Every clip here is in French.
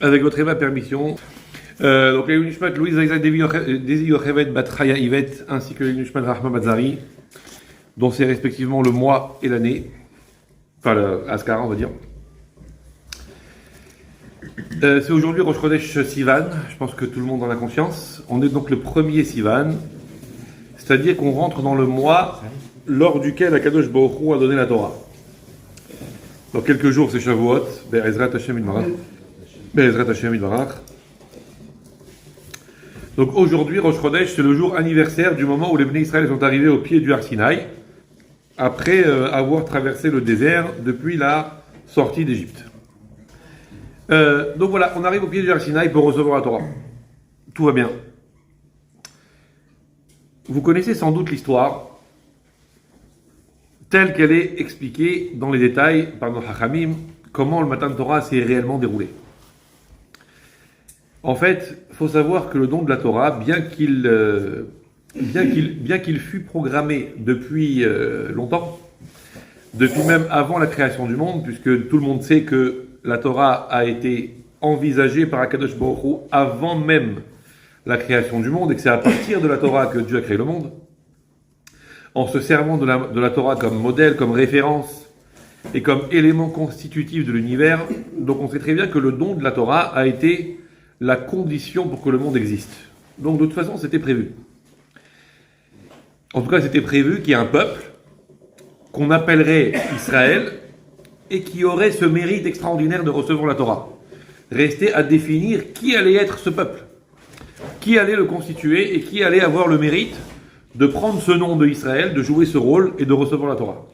Avec votre aimable permission. Donc les Nishmat Louise Isaac Desi Yochevet Batraya Yvet ainsi que les Nishmat Rahma Bazari, dont c'est respectivement le mois et l'année, enfin l'Askara on va dire. C'est aujourd'hui Rosh Chodesh Sivan, je pense que tout le monde en a conscience. On est donc le premier Sivan, c'est-à-dire qu'on rentre dans le mois lors duquel Akadosh Baruch Hu a donné la Torah. Dans quelques jours c'est Shavuot, Be'ezrat Hashem Yitbarach. Be'ezrat Hashem Yitbarach. Donc aujourd'hui, Rosh Chodesh, c'est le jour anniversaire du moment où les Bnei Israël sont arrivés au pied du Har Sinaï, après avoir traversé le désert depuis la sortie d'Égypte. Donc voilà, on arrive au pied du Har Sinaï pour recevoir la Torah. Tout va bien. Vous connaissez sans doute l'histoire telle qu'elle est expliquée dans les détails par nos Hachamim, comment le Matan Torah s'est réellement déroulé. En fait, il faut savoir que le don de la Torah, bien qu'il fût programmé depuis longtemps, depuis même avant la création du monde, puisque tout le monde sait que la Torah a été envisagée par Akadosh Baruch Hu avant même la création du monde, et que c'est à partir de la Torah que Dieu a créé le monde, en se servant de la Torah comme modèle, comme référence, et comme élément constitutif de l'univers. Donc on sait très bien que le don de la Torah a été la condition pour que le monde existe. Donc de toute façon, c'était prévu. En tout cas, c'était prévu qu'il y ait un peuple qu'on appellerait Israël et qui aurait ce mérite extraordinaire de recevoir la Torah. Restait à définir qui allait être ce peuple, qui allait le constituer et qui allait avoir le mérite de prendre ce nom de Israël, de jouer ce rôle et de recevoir la Torah.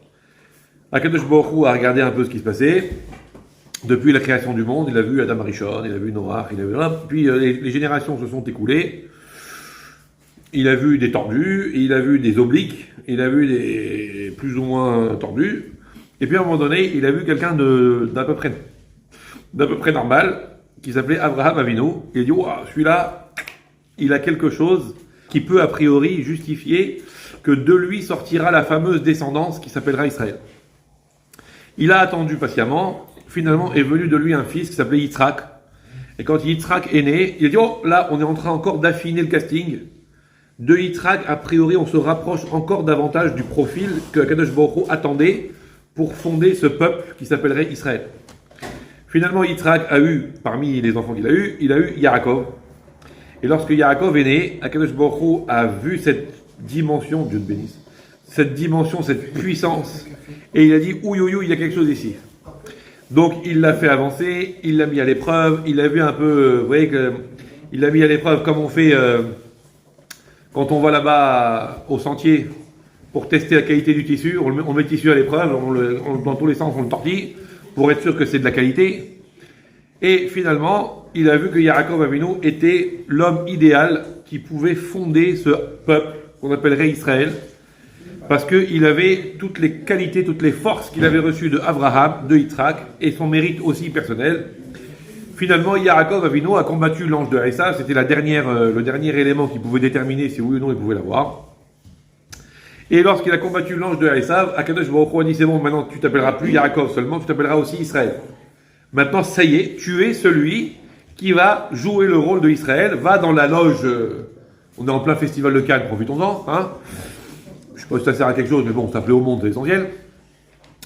Akadosh Baruch Hu a regardé un peu ce qui se passait. Depuis la création du monde, il a vu Adam Rishon, il a vu Noach, il a vu... Puis les générations se sont écoulées. Il a vu des tordus, il a vu des obliques, il a vu des plus ou moins tordus. Et puis à un moment donné, il a vu quelqu'un d'à peu près normal, qui s'appelait Abraham Avinu. Il a dit, wow, celui-là, il a quelque chose qui peut a priori justifier que de lui sortira la fameuse descendance qui s'appellera Israël. Il a attendu patiemment. Finalement est venu de lui un fils qui s'appelait Yitzhak. Et quand Yitzhak est né, il a dit, oh là, on est en train encore d'affiner le casting. De Yitzhak, a priori, on se rapproche encore davantage du profil que Akadosh Baruch Hu attendait pour fonder ce peuple qui s'appellerait Israël. Finalement, Yitzhak a eu, parmi les enfants qu'il a eu Yaakov. Et lorsque Yaakov est né, Akadosh Baruch Hu a vu cette dimension, Dieu te bénisse, cette dimension, cette puissance, et il a dit, ouïe, il y a quelque chose ici. Donc il l'a fait avancer, il l'a mis à l'épreuve, il a vu un peu, vous voyez que il l'a mis à l'épreuve comme on fait quand on va là-bas au sentier pour tester la qualité du tissu, on met le tissu à l'épreuve, dans tous les sens on le tortille pour être sûr que c'est de la qualité. Et finalement, il a vu que Yaakov Avinu était l'homme idéal qui pouvait fonder ce peuple qu'on appellerait Israël. Parce qu'il avait toutes les qualités, toutes les forces qu'il avait reçues de Abraham, de Yitzhak, et son mérite aussi personnel. Finalement, Yaakov Avinu a combattu l'ange de Esav, c'était le dernier élément qui pouvait déterminer si oui ou non il pouvait l'avoir. Et lorsqu'il a combattu l'ange de Esav, Akadosh Baruch Hu a dit, c'est bon, maintenant tu t'appelleras plus Yaakov seulement, tu t'appelleras aussi Israël. Maintenant, ça y est, tu es celui qui va jouer le rôle de Israël, va dans la loge, on est en plein festival de Cannes, profitons-en, hein. Je sais pas si ça sert à quelque chose, mais bon, ça plaît au monde, c'est l'essentiel.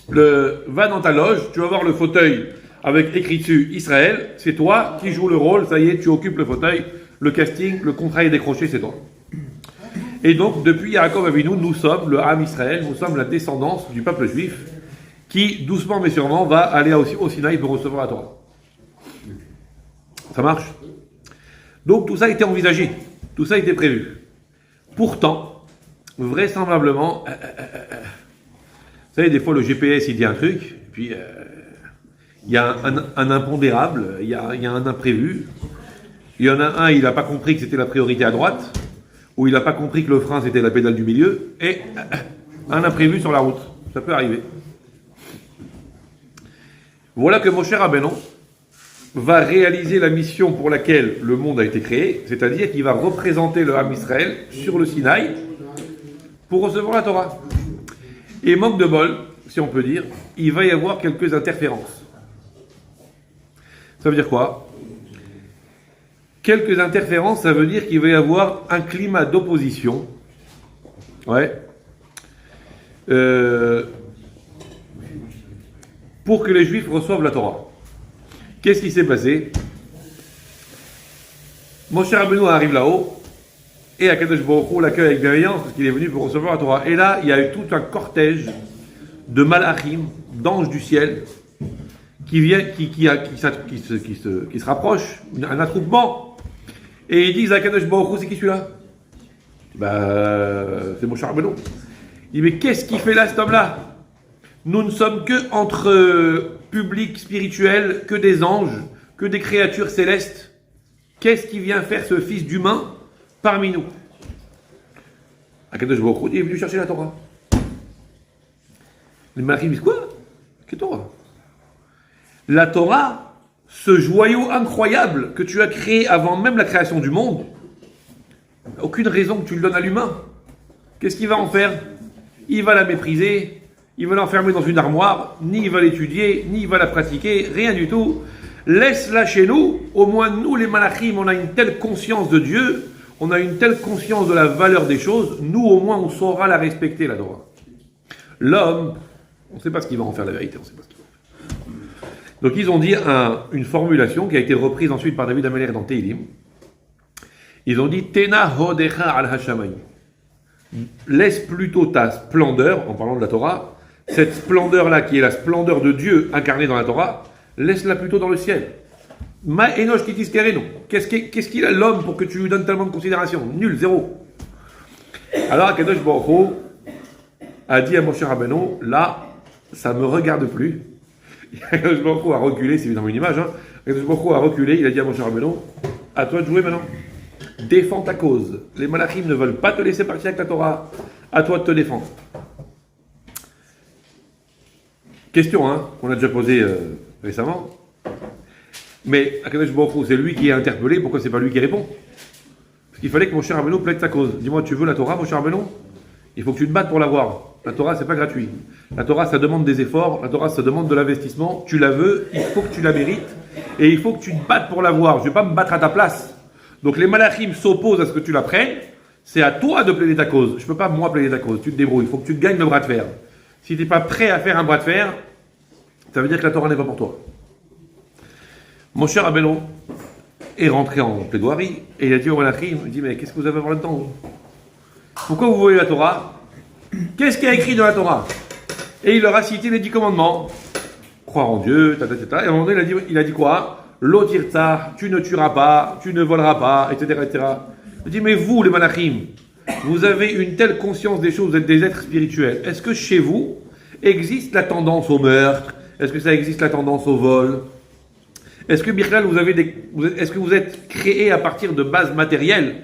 Va dans ta loge, tu vas voir le fauteuil avec écrit dessus Israël, c'est toi qui joues le rôle, ça y est, tu occupes le fauteuil, le casting, le contrat est décroché, c'est toi. Et donc, depuis Yaakov Avinu, nous sommes le Ham Israël, nous sommes la descendance du peuple juif, qui, doucement mais sûrement, va aller au Sinaï pour recevoir la Torah. Ça marche? Donc, tout ça a été envisagé, tout ça a été prévu. Pourtant, vraisemblablement, vous savez, des fois le GPS il dit un truc, puis il y a un impondérable, il y a un imprévu. Il y en a un, il n'a pas compris que c'était la priorité à droite, ou il n'a pas compris que le frein c'était la pédale du milieu, et un imprévu sur la route. Ça peut arriver. Voilà que Moshe Rabbeinu va réaliser la mission pour laquelle le monde a été créé, c'est-à-dire qu'il va représenter le Ham Israël sur le Sinaï pour recevoir la Torah. Et manque de bol, si on peut dire, il va y avoir quelques interférences. Ça veut dire quoi? quelques interférences, ça veut dire qu'il va y avoir un climat d'opposition. Ouais. Pour que les Juifs reçoivent la Torah. Qu'est-ce qui s'est passé? Moshe Rabbeinu arrive là-haut, et Akadosh Baruch Hu l'accueille avec bienveillance, parce qu'il est venu pour recevoir la Torah. Et là, il y a eu tout un cortège de malachim, d'anges du ciel, qui se rapprochent, un attroupement, et ils disent à Akadosh Baruch Hu, c'est qui celui-là? C'est Moshe Rabbeinu. Il dit, mais qu'est-ce qu'il fait là, cet homme-là? Nous ne sommes que entre public spirituel, que des anges, que des créatures célestes. Qu'est-ce qui vient faire ce fils d'humain parmi nous? Akadosh Baruch Hu est venu chercher la Torah. Les malachim disent quoi? Quelle Torah? La Torah, ce joyau incroyable que tu as créé avant même la création du monde, aucune raison que tu le donnes à l'humain. Qu'est-ce qu'il va en faire? Il va la mépriser, il va l'enfermer dans une armoire, ni il va l'étudier, ni il va la pratiquer, rien du tout. Laisse-la chez nous, au moins nous les malachim, on a une telle conscience de Dieu, on a une telle conscience de la valeur des choses, nous au moins on saura la respecter, la Torah. L'homme, on ne sait pas ce qu'il va en faire, la vérité, on ne sait pas ce qu'il va en faire. Donc ils ont dit une formulation qui a été reprise ensuite par David Ameler dans Teilim. Ils ont dit Tena hodecha al hashamayim. Laisse plutôt ta splendeur, en parlant de la Torah, cette splendeur-là qui est la splendeur de Dieu incarnée dans la Torah, laisse-la plutôt dans le ciel. Ma enosh kitis kereno. Qu'est-ce qu'il a l'homme pour que tu lui donnes tellement de considération? Nul, zéro. Alors Akadosh Baruch Hu a dit à Moshe Rabbeinu, là, ça me regarde plus. Akadosh Baruch Hu a reculé, c'est évidemment une image, hein. Akadosh Baruch Hu a reculé, il a dit à Moshe Rabbeinu, à toi de jouer maintenant. Défends ta cause. Les malachim ne veulent pas te laisser partir avec la Torah. À toi de te défendre. Question, hein, qu'on a déjà posée récemment. Mais Akadosh Baruch Hu, c'est lui qui est interpellé. Pourquoi c'est pas lui qui répond? Parce qu'il fallait que Moshe Rabbeinu plaide sa cause. Dis-moi, tu veux la Torah, Moshe Rabbeinu? Il faut que tu te battes pour l'avoir. La Torah, c'est pas gratuit. La Torah, ça demande des efforts. La Torah, ça demande de l'investissement. Tu la veux, il faut que tu la mérites. Et il faut que tu te battes pour l'avoir. Je vais pas me battre à ta place. Donc les malachim s'opposent à ce que tu la prennes, c'est à toi de plaider ta cause. Je ne peux pas moi plaider ta cause, tu te débrouilles, il faut que tu te gagnes le bras de fer. Si tu n'es pas prêt à faire un bras de fer, ça veut dire que la Torah n'est pas pour toi. Mon cher Rabbeinu est rentré en plaidoirie et il a dit au malachim, il dit mais qu'est-ce que vous avez à voir là-dedans? Pourquoi vous voulez la Torah? Qu'est-ce qu'il y a écrit dans la Torah? Et il leur a cité les 10 commandements. Croire en Dieu, et à un moment donné il a dit quoi? L'otirta, tu ne tueras pas, tu ne voleras pas, etc. etc. Je dis, mais vous, les malachim, vous avez une telle conscience des choses, vous êtes des êtres spirituels. Est-ce que chez vous existe la tendance au meurtre? Est-ce que ça existe la tendance au vol? Est-ce que Birklal, est-ce que vous êtes créé à partir de bases matérielles?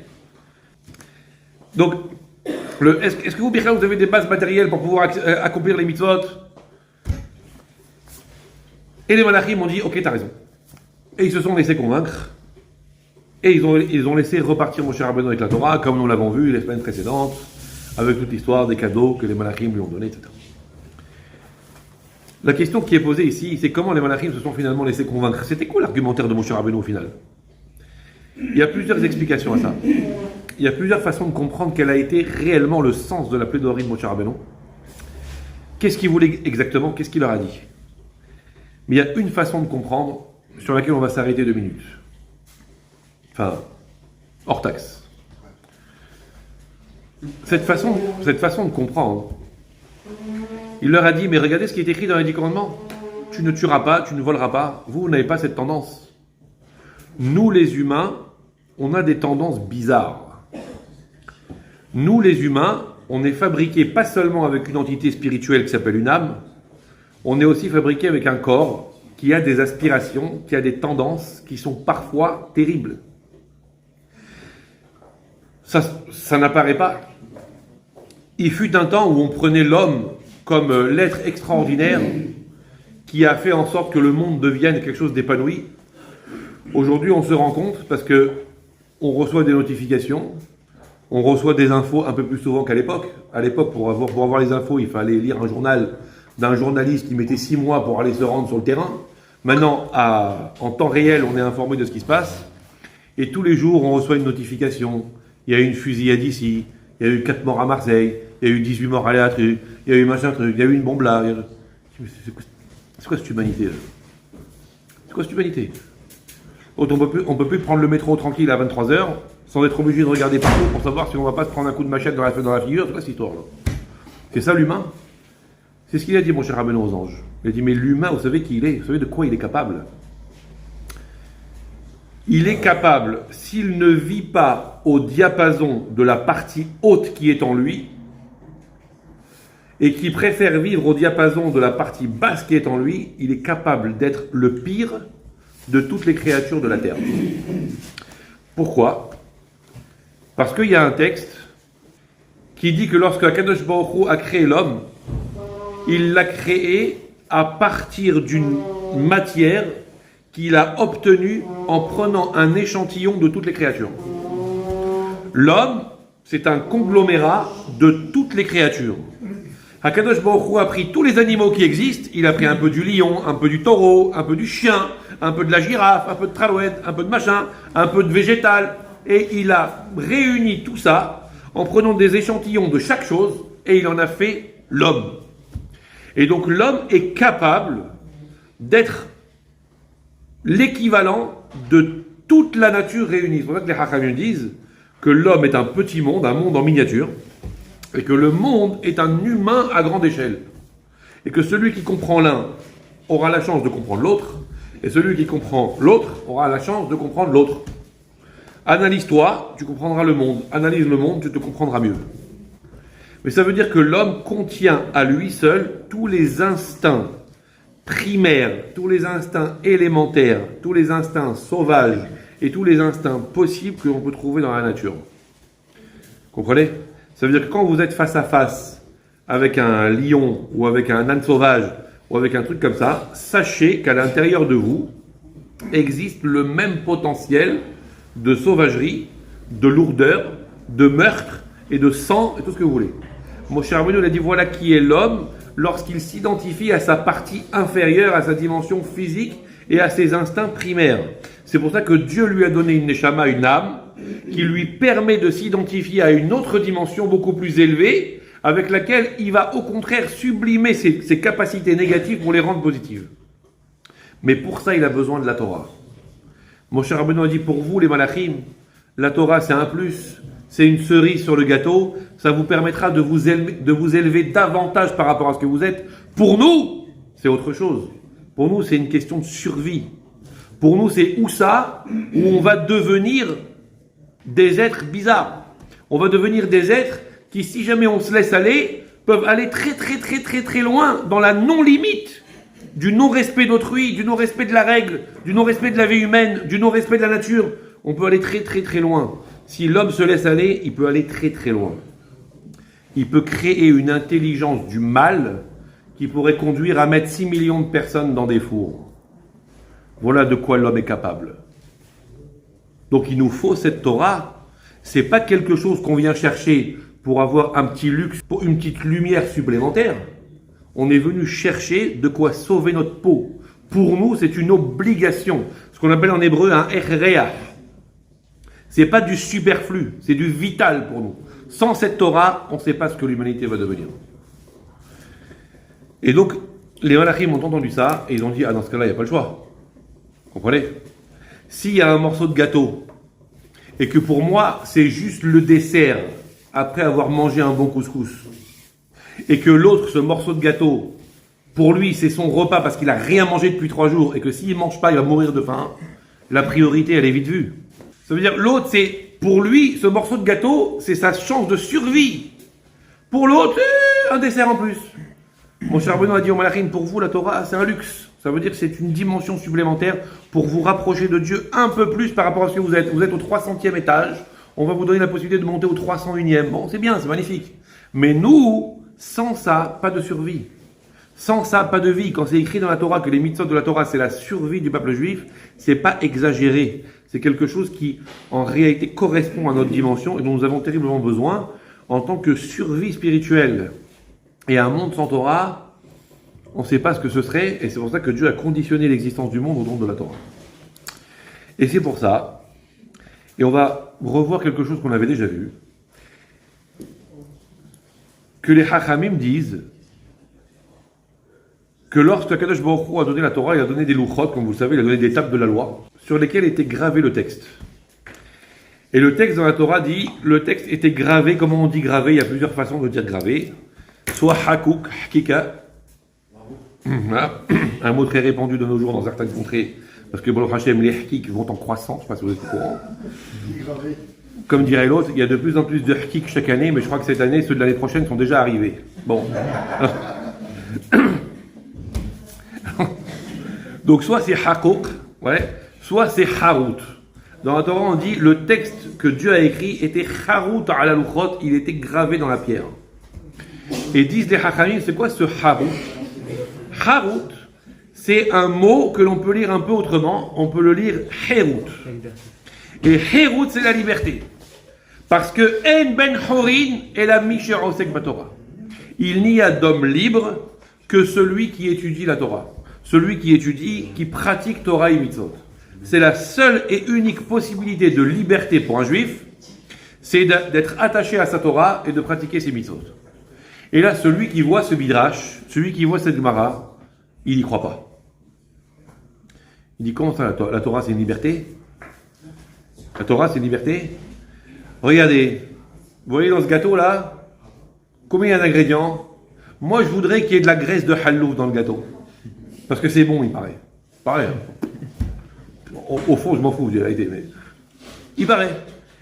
Donc, est-ce que vous, Birklal, vous avez des bases matérielles pour pouvoir accomplir les mitzvot? Et les malachim ont dit, ok, t'as raison. Et ils se sont laissés convaincre. Et ils ont laissé repartir Moshe Rabbeinu avec la Torah, comme nous l'avons vu les semaines précédentes, avec toute l'histoire des cadeaux que les malachim lui ont donnés, etc. La question qui est posée ici, c'est comment les malachim se sont finalement laissés convaincre. C'était quoi l'argumentaire de Moshe Rabbeinu au final? Il y a plusieurs explications à ça. Il y a plusieurs façons de comprendre quel a été réellement le sens de la plaidoirie de Moshe Rabbeinu. Qu'est-ce qu'il voulait exactement? Qu'est-ce qu'il leur a dit? Mais il y a une façon de comprendre sur laquelle on va s'arrêter 2 minutes. Enfin, hors taxe. Cette façon de comprendre, il leur a dit, mais regardez ce qui est écrit dans les 10 commandements. Tu ne tueras pas, tu ne voleras pas. Vous n'avez pas cette tendance. Nous, les humains, on a des tendances bizarres. Nous, les humains, on est fabriqués pas seulement avec une entité spirituelle qui s'appelle une âme, on est aussi fabriqués avec un corps qui a des aspirations, qui a des tendances qui sont parfois terribles. Ça n'apparaît pas. Il fut un temps où on prenait l'homme comme l'être extraordinaire qui a fait en sorte que le monde devienne quelque chose d'épanoui. Aujourd'hui, on se rend compte, parce que on reçoit des notifications, on reçoit des infos un peu plus souvent qu'à l'époque. À l'époque, pour avoir les infos, il fallait lire un journal d'un journaliste qui mettait 6 mois pour aller se rendre sur le terrain. Maintenant, en temps réel, on est informé de ce qui se passe. Et tous les jours, on reçoit une notification. Il y a eu une fusillade ici, il y a eu 4 morts à Marseille, il y a eu 18 morts à la truc, il y a eu machin truc, il y a eu une bombe là. C'est quoi cette humanité là? C'est quoi cette humanité? On peut plus prendre le métro tranquille à 23h sans être obligé de regarder partout pour savoir si on va pas se prendre un coup de machette dans la figure. C'est quoi cette histoire là? C'est ça l'humain? C'est ce qu'il a dit mon cher Rabbeinu aux anges. Il a dit mais l'humain, vous savez qui il est? Vous savez de quoi il est capable? Il est capable, s'il ne vit pas au diapason de la partie haute qui est en lui, et qui préfère vivre au diapason de la partie basse qui est en lui, il est capable d'être le pire de toutes les créatures de la terre. Pourquoi? Parce qu'il y a un texte qui dit que lorsque Akadosh Baruch Hu a créé l'homme, il l'a créé à partir d'une matière qu'il a obtenue en prenant un échantillon de toutes les créatures. L'homme, c'est un conglomérat de toutes les créatures. Akadosh Baruch Hu a pris tous les animaux qui existent, il a pris un peu du lion, un peu du taureau, un peu du chien, un peu de la girafe, un peu de tralouette, un peu de machin, un peu de végétal, et il a réuni tout ça en prenant des échantillons de chaque chose, et il en a fait l'homme. Et donc l'homme est capable d'être l'équivalent de toute la nature réunie. C'est pour ça que les Chachamim disent que l'homme est un petit monde, un monde en miniature, et que le monde est un humain à grande échelle. Et que celui qui comprend l'un aura la chance de comprendre l'autre, et celui qui comprend l'autre aura la chance de comprendre l'autre. Analyse-toi, tu comprendras le monde. Analyse le monde, tu te comprendras mieux. Mais ça veut dire que l'homme contient à lui seul tous les instincts primaires, tous les instincts élémentaires, tous les instincts sauvages et tous les instincts possibles que l'on peut trouver dans la nature. Comprenez? Ça veut dire que quand vous êtes face à face avec un lion ou avec un âne sauvage ou avec un truc comme ça, sachez qu'à l'intérieur de vous existe le même potentiel de sauvagerie, de lourdeur, de meurtre et de sang et tout ce que vous voulez. Moshe Rabbeinu a dit voilà qui est l'homme lorsqu'il s'identifie à sa partie inférieure, à sa dimension physique et à ses instincts primaires. C'est pour ça que Dieu lui a donné une neshama, une âme, qui lui permet de s'identifier à une autre dimension beaucoup plus élevée, avec laquelle il va au contraire sublimer ses capacités négatives pour les rendre positives. Mais pour ça, il a besoin de la Torah. Moshe Rabbeinu a dit pour vous, les malachim, la Torah c'est un plus, c'est une cerise sur le gâteau, ça vous permettra de vous élever davantage par rapport à ce que vous êtes. Pour nous, c'est autre chose. Pour nous, c'est une question de survie. Pour nous, c'est où on va devenir des êtres bizarres. On va devenir des êtres qui, si jamais on se laisse aller, peuvent aller très très très très très loin dans la non-limite du non-respect d'autrui, du non-respect de la règle, du non-respect de la vie humaine, du non-respect de la nature. On peut aller très très très loin. Si l'homme se laisse aller, il peut aller très très loin. Il peut créer une intelligence du mal qui pourrait conduire à mettre 6 millions de personnes dans des fours. Voilà de quoi l'homme est capable. Donc il nous faut cette Torah. C'est pas quelque chose qu'on vient chercher pour avoir un petit luxe, pour une petite lumière supplémentaire. On est venu chercher de quoi sauver notre peau. Pour nous, c'est une obligation. Ce qu'on appelle en hébreu un erreah. C'est pas du superflu, c'est du vital pour nous. Sans cette Torah, on ne sait pas ce que l'humanité va devenir. Et donc, les malachim ont entendu ça et ils ont dit ah dans ce cas-là, il n'y a pas le choix. Comprenez? S'il y a un morceau de gâteau et que pour moi, c'est juste le dessert après avoir mangé un bon couscous et que l'autre, ce morceau de gâteau, pour lui, c'est son repas parce qu'il n'a rien mangé depuis 3 jours et que s'il ne mange pas, il va mourir de faim, la priorité, elle est vite vue. Ça veut dire, l'autre, c'est, pour lui, ce morceau de gâteau, c'est sa chance de survie. Pour l'autre, un dessert en plus. Mon cher Benoît a dit au Malachim, pour vous, la Torah, c'est un luxe. Ça veut dire que c'est une dimension supplémentaire pour vous rapprocher de Dieu un peu plus par rapport à ce que vous êtes. Vous êtes au 300e étage, on va vous donner la possibilité de monter au 301e. Bon, c'est bien, c'est magnifique. Mais nous, sans ça, pas de survie. Sans ça, pas de vie. Quand c'est écrit dans la Torah que les mitzvot de la Torah, c'est la survie du peuple juif, c'est pas exagéré. C'est quelque chose qui, en réalité, correspond à notre dimension et dont nous avons terriblement besoin en tant que survie spirituelle. Et un monde sans Torah, on ne sait pas ce que ce serait, et c'est pour ça que Dieu a conditionné l'existence du monde au don de la Torah. Et c'est pour ça Et on va revoir quelque chose qu'on avait déjà vu. Que les Hachamim disent que lorsque Kadosh Baruch Hu a donné la Torah, il a donné des louchot, comme vous le savez, il a donné des tables de la loi, sur lesquelles était gravé le texte. Et le texte dans la Torah dit, le texte était gravé, comment on dit gravé? Il y a plusieurs façons de dire gravé. Soit hakouk, hakika, un mot très répandu de nos jours dans certaines contrées, parce que Baruch Hashem, les hakik vont en croissance, je ne sais pas si vous êtes au courant. Comme dirait l'autre, il y a de plus en plus de hakik chaque année, mais je crois que cette année, ceux de l'année prochaine sont déjà arrivés. Bon. Donc soit c'est hakouk, ouais, soit c'est harout. Dans la Torah, on dit le texte que Dieu a écrit était harout ala luchot, il était gravé dans la pierre. Et disent les Hachamim, c'est quoi ce harout? Harout, c'est un mot que l'on peut lire un peu autrement, on peut le lire herout. Et herout, c'est la liberté. Parce que en ben horin est la misher osek batorah. Il n'y a d'homme libre que celui qui étudie la Torah. Celui qui étudie, qui pratique Torah et mitzvot. C'est la seule et unique possibilité de liberté pour un juif, c'est d'être attaché à sa Torah et de pratiquer ses mitzvot. Et là, celui qui voit ce midrash, celui qui voit cette Gemara, il n'y croit pas. Il dit, comment ça, la Torah c'est une liberté? La Torah c'est une liberté? Regardez, vous voyez dans ce gâteau là, combien il y a d'ingrédients? Moi je voudrais qu'il y ait de la graisse de hallouf dans le gâteau. Parce que c'est bon, il paraît. Pareil. Au fond, je m'en fous, j'ai réalité, mais il paraît.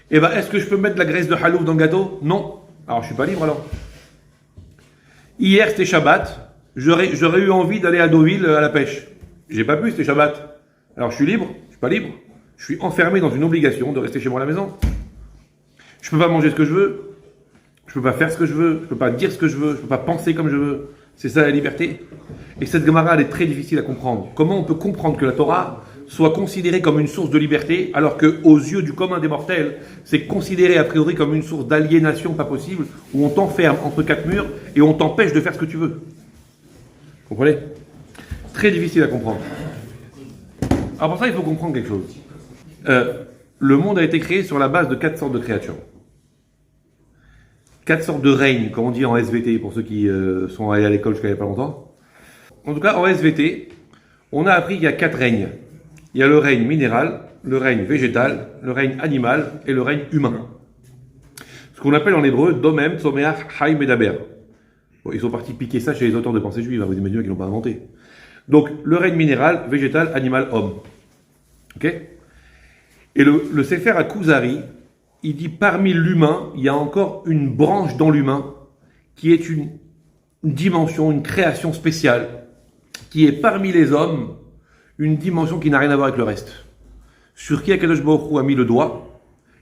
Eh ben, est-ce que je peux mettre de la graisse de halouf dans le gâteau? Non. Alors, je suis pas libre alors. Hier, c'était Shabbat. J'aurais eu envie d'aller à Deauville à la pêche. J'ai pas pu, c'était Shabbat. Alors, je suis libre? Je suis pas libre. Je suis enfermé dans une obligation de rester chez moi à la maison. Je peux pas manger ce que je veux. Je peux pas faire ce que je veux. Je peux pas dire ce que je veux. Je peux pas penser comme je veux. C'est ça la liberté. Et cette Gemara, elle est très difficile à comprendre. Comment on peut comprendre que la Torah soit considérée comme une source de liberté, alors que aux yeux du commun des mortels, c'est considéré a priori comme une source d'aliénation pas possible, où on t'enferme entre quatre murs et on t'empêche de faire ce que tu veux. Vous comprenez? Très difficile à comprendre. Alors pour ça, il faut comprendre quelque chose. Le monde a été créé sur la base de 4 sortes de créatures. 4 sortes de règnes, comme on dit en SVT, pour ceux qui sont allés à l'école jusqu'à il n'y a pas longtemps. En tout cas, en SVT, on a appris qu'il y a 4 règnes. Il y a le règne minéral, le règne végétal, le règne animal et le règne humain. Ce qu'on appelle en hébreu Domem, Tzomeach, Chaim, Medaber. Bon, ils sont partis piquer ça chez les auteurs de pensée juive, hein, vous imaginez qu'ils l'ont pas inventé. Donc, le règne minéral, végétal, animal, homme. Ok? Et le Sefer à Kuzari, il dit parmi l'humain, il y a encore une branche dans l'humain qui est une dimension, une création spéciale, qui est parmi les hommes une dimension qui n'a rien à voir avec le reste. Sur qui Akadosh Baruch Hu a mis le doigt,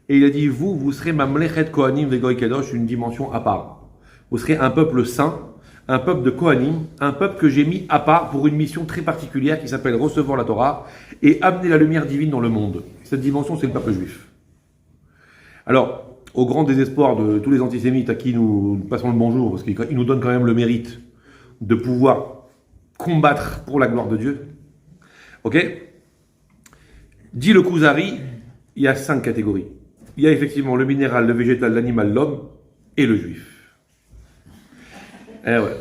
et il a dit, vous serez Mamlechet Kohanim Vegoy Kadosh, une dimension à part. Vous serez un peuple saint, un peuple de Kohanim, un peuple que j'ai mis à part pour une mission très particulière qui s'appelle recevoir la Torah et amener la lumière divine dans le monde. Cette dimension, c'est le peuple juif. Alors, au grand désespoir de tous les antisémites à qui nous passons le bonjour, parce qu'ils nous donnent quand même le mérite de pouvoir combattre pour la gloire de Dieu, ok? Dit le Kuzari, il y a 5 catégories. Il y a effectivement le minéral, le végétal, l'animal, l'homme et le juif. Eh ouais.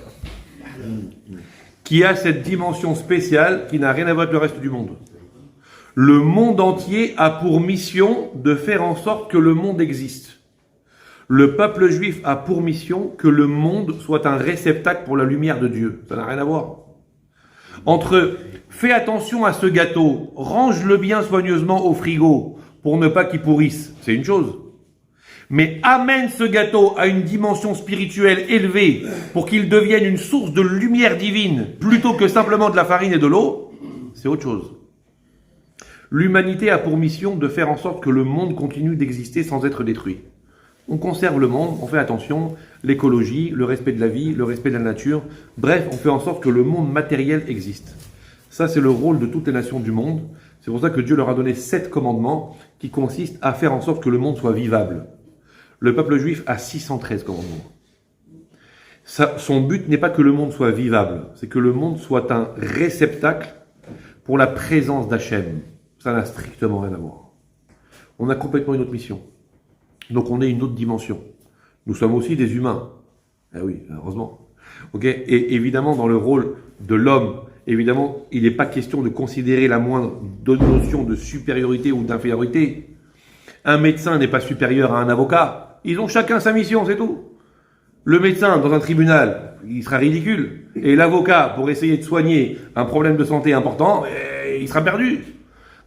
Qui a cette dimension spéciale qui n'a rien à voir avec le reste du monde. Le monde entier a pour mission de faire en sorte que le monde existe. Le peuple juif a pour mission que le monde soit un réceptacle pour la lumière de Dieu. Ça n'a rien à voir. Entre fais attention à ce gâteau, range-le bien soigneusement au frigo pour ne pas qu'il pourrisse, c'est une chose. Mais amène ce gâteau à une dimension spirituelle élevée pour qu'il devienne une source de lumière divine plutôt que simplement de la farine et de l'eau, c'est autre chose. L'humanité a pour mission de faire en sorte que le monde continue d'exister sans être détruit. On conserve le monde, on fait attention, l'écologie, le respect de la vie, le respect de la nature. Bref, on fait en sorte que le monde matériel existe. Ça, c'est le rôle de toutes les nations du monde. C'est pour ça que Dieu leur a donné 7 commandements qui consistent à faire en sorte que le monde soit vivable. Le peuple juif a 613 commandements. Son but n'est pas que le monde soit vivable, c'est que le monde soit un réceptacle pour la présence d'Hachem. Ça n'a strictement rien à voir. On a complètement une autre mission. Donc on est une autre dimension. Nous sommes aussi des humains. Eh oui, heureusement. Ok. Et évidemment, dans le rôle de l'homme, évidemment, il n'est pas question de considérer la moindre notion de supériorité ou d'infériorité. Un médecin n'est pas supérieur à un avocat. Ils ont chacun sa mission, c'est tout. Le médecin, dans un tribunal, il sera ridicule. Et l'avocat, pour essayer de soigner un problème de santé important, il sera perdu.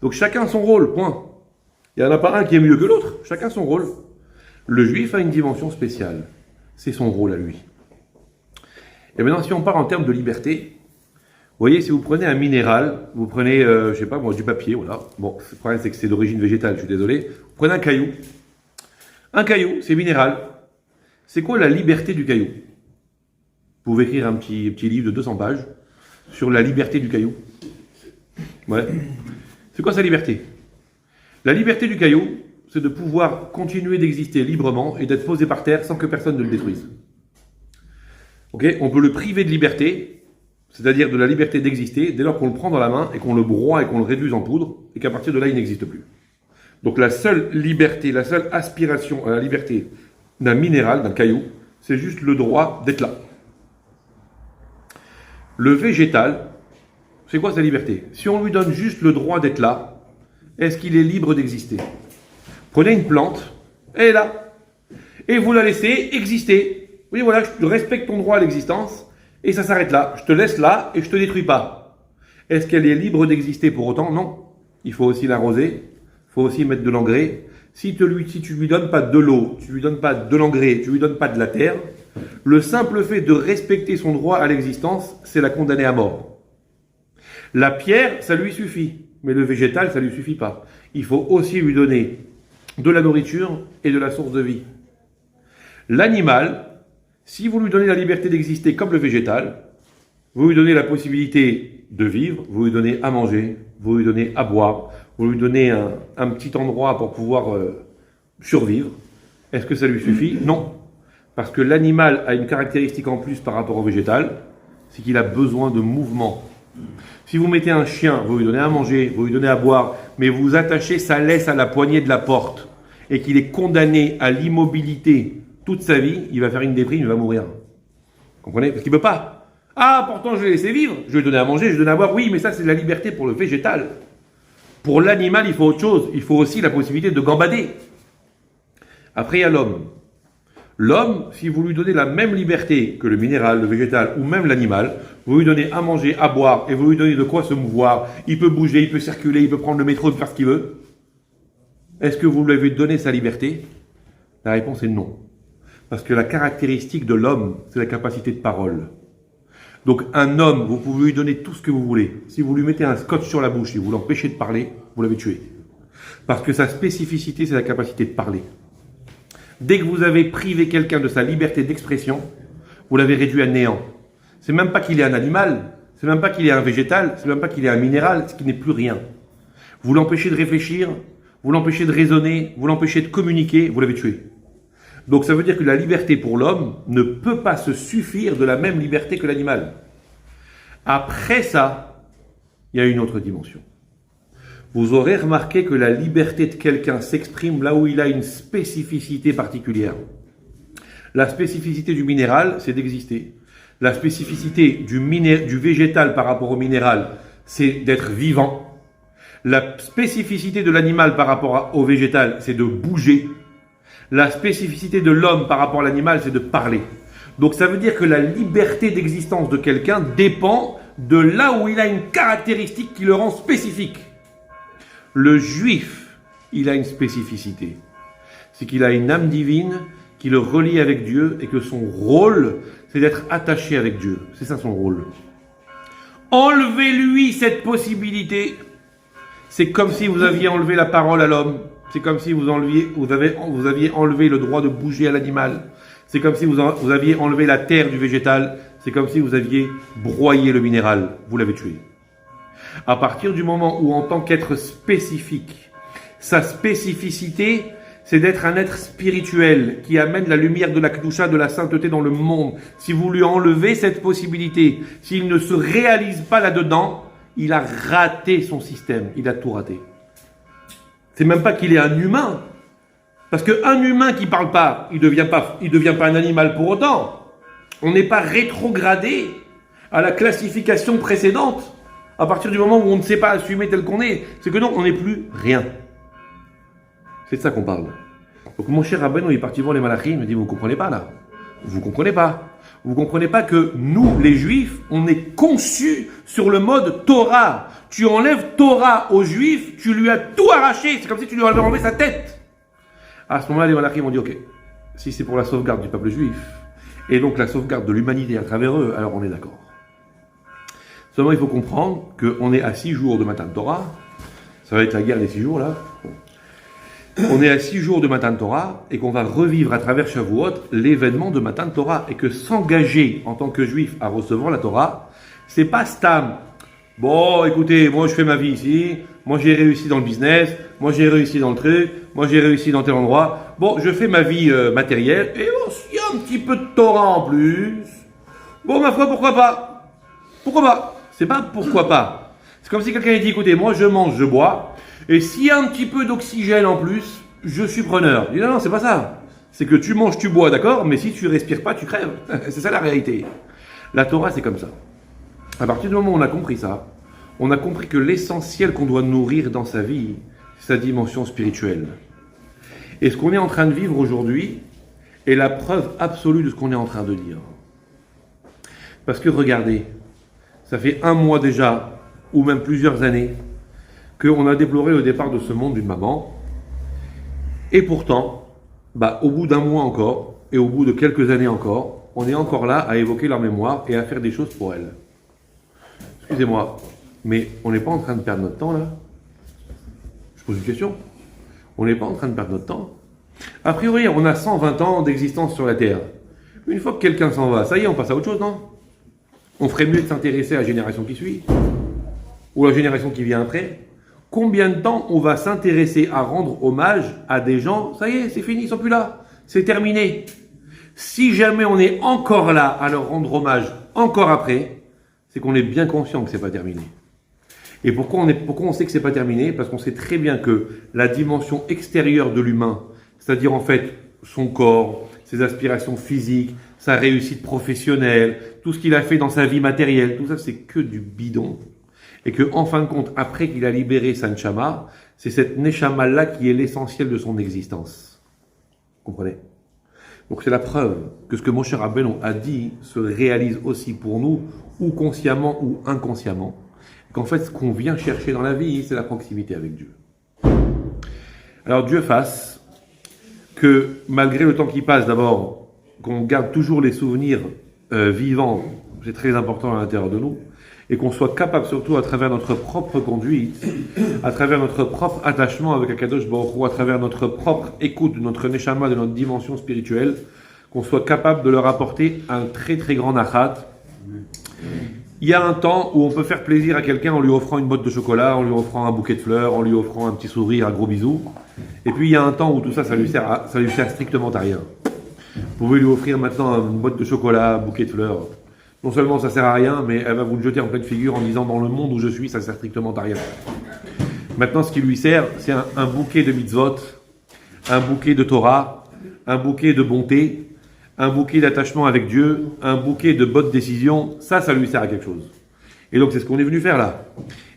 Donc chacun son rôle, point. Il n'y en a pas un qui est mieux que l'autre. Chacun son rôle. Le juif a une dimension spéciale. C'est son rôle à lui. Et maintenant, si on parle en termes de liberté, vous voyez, si vous prenez un minéral, vous prenez, je sais pas moi, du papier, voilà. Bon, le problème, c'est que c'est d'origine végétale, je suis désolé. Vous prenez un caillou. Un caillou, c'est minéral. C'est quoi la liberté du caillou? Vous pouvez écrire un petit livre de 200 pages sur la liberté du caillou. Ouais. C'est quoi sa liberté? La liberté du caillou, c'est de pouvoir continuer d'exister librement et d'être posé par terre sans que personne ne le détruise. Ok? On peut le priver de liberté, c'est-à-dire de la liberté d'exister, dès lors qu'on le prend dans la main et qu'on le broie et qu'on le réduise en poudre, et qu'à partir de là, il n'existe plus. Donc la seule liberté, la seule aspiration à la liberté d'un minéral, d'un caillou, c'est juste le droit d'être là. Le végétal, c'est quoi sa liberté? Si on lui donne juste le droit d'être là, est-ce qu'il est libre d'exister? Prenez une plante, elle est là, et vous la laissez exister. Oui, voilà, je respecte ton droit à l'existence, et ça s'arrête là. Je te laisse là, et je te détruis pas. Est-ce qu'elle est libre d'exister pour autant? Non. Il faut aussi l'arroser, il faut aussi mettre de l'engrais. Si tu lui donnes pas de l'eau, tu lui donnes pas de l'engrais, tu lui donnes pas de la terre, le simple fait de respecter son droit à l'existence, c'est la condamner à mort. La pierre, ça lui suffit, mais le végétal, ça lui suffit pas. Il faut aussi lui donner de la nourriture et de la source de vie. L'animal, si vous lui donnez la liberté d'exister comme le végétal, vous lui donnez la possibilité de vivre, vous lui donnez à manger, vous lui donnez à boire, vous lui donnez un petit endroit pour pouvoir survivre. Est-ce que ça lui suffit? Non. Parce que l'animal a une caractéristique en plus par rapport au végétal, c'est qu'il a besoin de mouvement. Si vous mettez un chien, vous lui donnez à manger, vous lui donnez à boire, mais vous attachez sa laisse à la poignée de la porte et qu'il est condamné à l'immobilité toute sa vie, il va faire une déprime, il va mourir. Vous comprenez? Parce qu'il ne peut pas. Ah, pourtant je l'ai laissé vivre, je lui ai donné à manger, je lui ai donné à boire. Oui, mais ça c'est de la liberté pour le végétal. Pour l'animal, il faut autre chose. Il faut aussi la possibilité de gambader. Après, il y a l'homme. L'homme, si vous lui donnez la même liberté que le minéral, le végétal ou même l'animal, vous lui donnez à manger, à boire et vous lui donnez de quoi se mouvoir, il peut bouger, il peut circuler, il peut prendre le métro, il peut faire ce qu'il veut. Est-ce que vous lui avez donné sa liberté? La réponse est non. Parce que la caractéristique de l'homme, c'est la capacité de parole. Donc un homme, vous pouvez lui donner tout ce que vous voulez. Si vous lui mettez un scotch sur la bouche et vous l'empêchez de parler, vous l'avez tué. Parce que sa spécificité, c'est la capacité de parler. Dès que vous avez privé quelqu'un de sa liberté d'expression, vous l'avez réduit à néant. C'est même pas qu'il est un animal, c'est même pas qu'il est un végétal, c'est même pas qu'il est un minéral, c'est qu'il n'est plus rien. Vous l'empêchez de réfléchir, vous l'empêchez de raisonner, vous l'empêchez de communiquer, vous l'avez tué. Donc ça veut dire que la liberté pour l'homme ne peut pas se suffire de la même liberté que l'animal. Après ça, il y a une autre dimension. Vous aurez remarqué que la liberté de quelqu'un s'exprime là où il a une spécificité particulière. La spécificité du minéral, c'est d'exister. La spécificité du végétal par rapport au minéral, c'est d'être vivant. La spécificité de l'animal par rapport au végétal, c'est de bouger. La spécificité de l'homme par rapport à l'animal, c'est de parler. Donc ça veut dire que la liberté d'existence de quelqu'un dépend de là où il a une caractéristique qui le rend spécifique. Le juif, il a une spécificité. C'est qu'il a une âme divine qui le relie avec Dieu et que son rôle, c'est d'être attaché avec Dieu. C'est ça son rôle. Enlevez-lui cette possibilité. C'est comme si vous aviez enlevé la parole à l'homme. C'est comme si vous aviez enlevé le droit de bouger à l'animal. C'est comme si vous aviez enlevé la terre du végétal. C'est comme si vous aviez broyé le minéral. Vous l'avez tué. À partir du moment où, en tant qu'être spécifique, sa spécificité, c'est d'être un être spirituel qui amène la lumière de la Kedusha, de la sainteté dans le monde. Si vous lui enlevez cette possibilité, s'il ne se réalise pas là-dedans, il a raté son système. Il a tout raté. C'est même pas qu'il est un humain. Parce qu'un humain qui parle pas, il devient pas un animal pour autant. On n'est pas rétrogradé à la classification précédente. À partir du moment où on ne sait pas assumer tel qu'on est, c'est que non, on n'est plus rien. C'est de ça qu'on parle. Donc mon cher Rabbeinu, il est parti voir les malachim, il me dit, vous ne comprenez pas là. Vous ne comprenez pas. Vous ne comprenez pas que nous, les juifs, on est conçus sur le mode Torah. Tu enlèves Torah aux juifs, tu lui as tout arraché. C'est comme si tu lui avais enlevé sa tête. À ce moment-là, les malachim ont dit, ok, si c'est pour la sauvegarde du peuple juif, et donc la sauvegarde de l'humanité à travers eux, alors on est d'accord. Seulement, il faut comprendre qu'on est à 6 jours de Matan Torah. Ça va être la guerre des 6 jours, là. On est à 6 jours de Matan Torah et qu'on va revivre à travers Shavuot l'événement de Matan Torah. Et que s'engager en tant que juif à recevoir la Torah, c'est pas stam. Bon, écoutez, moi je fais ma vie ici, moi j'ai réussi dans le business, moi j'ai réussi dans le truc, moi j'ai réussi dans tel endroit. Bon, je fais ma vie matérielle, et bon, s'il y a un petit peu de Torah en plus, bon, ma foi, pourquoi pas? Pourquoi pas? C'est pas pourquoi pas. C'est comme si quelqu'un dit, écoutez, moi je mange, je bois, et s'il y a un petit peu d'oxygène en plus, je suis preneur. Il dit, non, c'est pas ça. C'est que tu manges, tu bois, d'accord, mais si tu respires pas, tu crèves. C'est ça la réalité. La Torah, c'est comme ça. À partir du moment où on a compris ça, on a compris que l'essentiel qu'on doit nourrir dans sa vie, c'est sa dimension spirituelle. Et ce qu'on est en train de vivre aujourd'hui est la preuve absolue de ce qu'on est en train de dire. Parce que regardez, ça fait 1 mois déjà, ou même plusieurs années, qu'on a déploré le départ de ce monde d'une maman. Et pourtant, au bout d'1 mois encore, et au bout de quelques années encore, on est encore là à évoquer leur mémoire et à faire des choses pour elle. Excusez-moi, mais on n'est pas en train de perdre notre temps là? Je pose une question. On n'est pas en train de perdre notre temps? A priori, on a 120 ans d'existence sur la Terre. Une fois que quelqu'un s'en va, ça y est, on passe à autre chose, non? On ferait mieux de s'intéresser à la génération qui suit, ou la génération qui vient après. Combien de temps on va s'intéresser à rendre hommage à des gens? Ça y est, c'est fini, ils sont plus là. C'est terminé. Si jamais on est encore là à leur rendre hommage encore après, c'est qu'on est bien conscient que c'est pas terminé. Et pourquoi on sait que c'est pas terminé? Parce qu'on sait très bien que la dimension extérieure de l'humain, c'est-à-dire en fait son corps, ses aspirations physiques, sa réussite professionnelle, tout ce qu'il a fait dans sa vie matérielle, tout ça c'est que du bidon. Et que en fin de compte, après qu'il a libéré sa neshama, c'est cette neshama-là qui est l'essentiel de son existence. Vous comprenez? Donc c'est la preuve que ce que Moshe Rabbeinu a dit se réalise aussi pour nous, ou consciemment ou inconsciemment. Qu'en fait, ce qu'on vient chercher dans la vie, c'est la proximité avec Dieu. Alors Dieu fasse que malgré le temps qui passe, d'abord, qu'on garde toujours les souvenirs vivants, c'est très important à l'intérieur de nous, et qu'on soit capable surtout à travers notre propre conduite, à travers notre propre attachement avec Akadosh Baruch Hu, à travers notre propre écoute de notre neshama, de notre dimension spirituelle, qu'on soit capable de leur apporter un très très grand nachat. Il y a un temps où on peut faire plaisir à quelqu'un en lui offrant une botte de chocolat, en lui offrant un bouquet de fleurs, en lui offrant un petit sourire, un gros bisou. Et puis il y a un temps où tout ça, ça lui sert strictement à rien. Vous pouvez lui offrir maintenant une botte de chocolat, un bouquet de fleurs. Non seulement ça sert à rien, mais elle va vous le jeter en pleine figure en disant dans le monde où je suis, ça sert strictement à rien. Maintenant, ce qui lui sert, c'est un bouquet de mitzvot, un bouquet de Torah, un bouquet de bonté, un bouquet d'attachement avec Dieu, un bouquet de bonnes décisions. Ça lui sert à quelque chose. Et donc, c'est ce qu'on est venu faire là.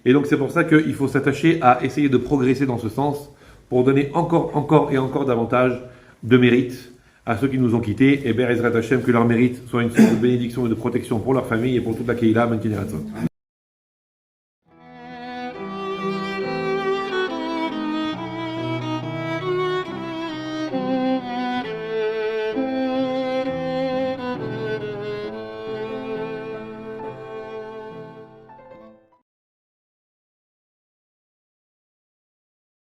Et donc, c'est pour ça qu'il faut s'attacher à essayer de progresser dans ce sens pour donner encore et encore davantage de mérite à ceux qui nous ont quittés, et Be'ezrat Hashem, que leur mérite soit une source de bénédiction et de protection pour leur famille et pour toute la Kehila, Ben Kine Ratzon.